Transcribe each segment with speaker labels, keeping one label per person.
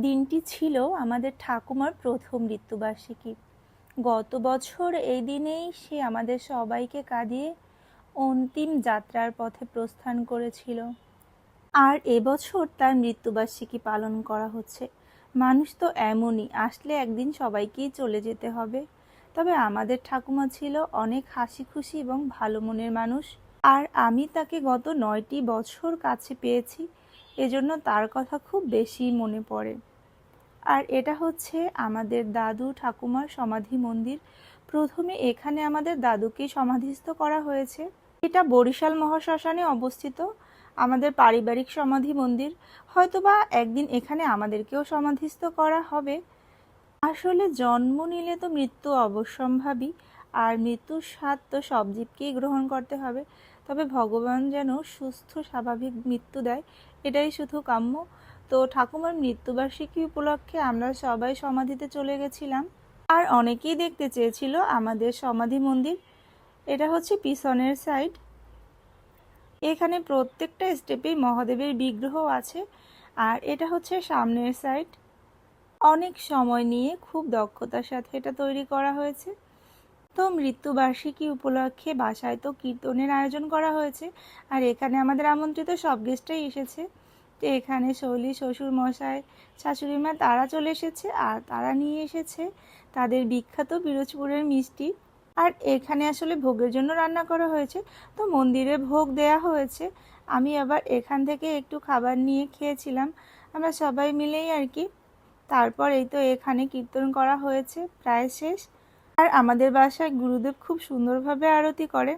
Speaker 1: দিনটি ছিল আমাদের ঠাকুমার প্রথম মৃত্যুবার্ষিকী। গত বছর এই দিনেই সে আমাদের সবাইকে কাঁদিয়ে অন্তিম যাত্রার পথে প্রস্থান করেছিল। আর এবছর তার মৃত্যুবার্ষিকী পালন করা হচ্ছে। মানুষ তো এমনই, আসলে একদিন সবাইকেই চলে যেতে হবে। তবে আমাদের ঠাকুমা ছিল অনেক হাসি খুশি এবং ভালো মনের মানুষ। আর আমি তাকে গত 9টি বছর কাছে পেয়েছি, এজন্য তার কথা খুব বেশি মনে পড়ে। আর এটা হচ্ছে আমাদের দাদু ঠাকুমার সমাধি মন্দির। প্রথমে এখানে আমাদের দাদুকে সমাধিস্থ করা হয়েছে। এটা বরিশাল মহাশ্মশানে অবস্থিত আমাদের পারিবারিক সমাধি মন্দির। হয়তোবা একদিন এখানে আমাদেরকেও সমাধিস্থ করা হবে। আসলে জন্ম নিলে তো মৃত্যু অবশ্যম্ভাবী, আর মৃত্যুর স্বাদ তো সব জীবকেই গ্রহণ করতে হবে। তবে ভগবান যেন সুস্থ স্বাভাবিক মৃত্যু দেয়, এটাই শুধু কাম্য। তো ঠাকুমার মৃত্যুবার্ষিকী উপলক্ষে আমরা সবাই সমাধিতে চলে গেছিলাম। আর অনেকেই দেখতে চেয়েছিল আমাদের সমাধি মন্দির। এটা হচ্ছে পিছনের সাইড। এখানে প্রত্যেকটা স্টেপেই মহাদেবের বিগ্রহ আছে। আর এটা হচ্ছে সামনের সাইড। অনেক সময় নিয়ে খুব দক্ষতার সাথে এটা তৈরি করা হয়েছে। তো মৃত্যুবার্ষিকী উপলক্ষে বাসায় তো কীর্তনের আয়োজন করা হয়েছে, আর এখানে আমাদের আমন্ত্রিত সব গেস্টরাই এসেছে। তো এখানে শৈলী শ্বশুর মশাই শাশুড়ি মা তারা চলে এসেছে, আর তারা নিয়ে এসেছে তাদের বিখ্যাত পিরোজপুরের মিষ্টি। আর এখানে আসলে ভোগের জন্য রান্না করা হয়েছে, তো মন্দিরে ভোগ দেয়া হয়েছে। আমি আবার এখান থেকে একটু খাবার নিয়ে খেয়েছিলাম, আমরা সবাই মিলেই আর কি। তারপর এই তো এখানে কীর্তন করা হয়েছে, প্রায় শেষ। আর আমাদের বাসায় গুরুদেব খুব সুন্দরভাবে আরতি করে।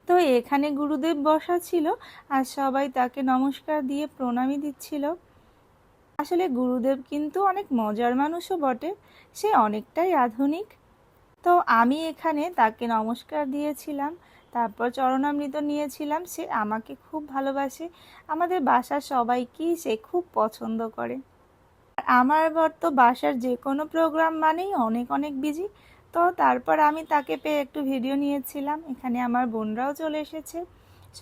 Speaker 1: তো এখানে গুরুদেব বসা ছিল, আর সবাই তাকে নমস্কার দিয়ে প্রণামী দিচ্ছিল। আসলে গুরুদেব কিন্তু অনেক মজার মানুষও বটে, সে অনেকটাই আধুনিক। তো আমি এখানে তাকে নমস্কার দিয়েছিলাম, তারপর চরণামৃত নিয়েছিলাম। সে আমাকে খুব ভালোবাসে, আমাদের বাসার সবাইকেই সে খুব পছন্দ করে। আমার বর তো বাসার যে কোনো প্রোগ্রাম মানেই অনেক অনেক বিজি। তো তারপর আমি তাকে পেয়ে একটু ভিডিও নিয়েছিলাম। এখানে আমার বোনরাও চলে এসেছে,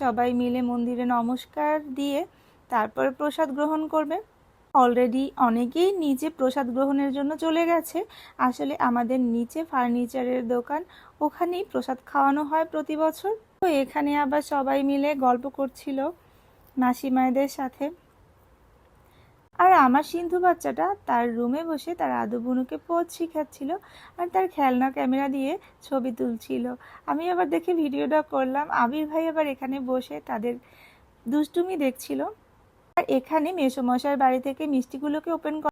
Speaker 1: সবাই মিলে মন্দিরে নমস্কার দিয়ে তারপর প্রসাদ গ্রহণ করবে। অলরেডি অনেকেই নিচে প্রসাদ গ্রহণের জন্য চলে গেছে। আসলে আমাদের নিচে ফার্নিচারের দোকান, ওখানেই প্রসাদ খাওয়ানো হয় প্রতি বছর। তো এখানে আবার সবাই মিলে গল্প করছিল মাসিমায়েদের সাথে। আর আমার সিন্ধু বাচ্চাটা তার রুমে বসে তার আদু বুনুকে পোজ শিখাচ্ছিল, আর তার খেলনা ক্যামেরা দিয়ে ছবি তুলছিল। আমি আবার দেখে ভিডিওটা করলাম। আবির ভাই আবার এখানে বসে তাদের দুষ্টুমি দেখছিল। আর এখানে মেসোমশাইয়ের বাড়ি থেকে মিষ্টিগুলোকে ওপেন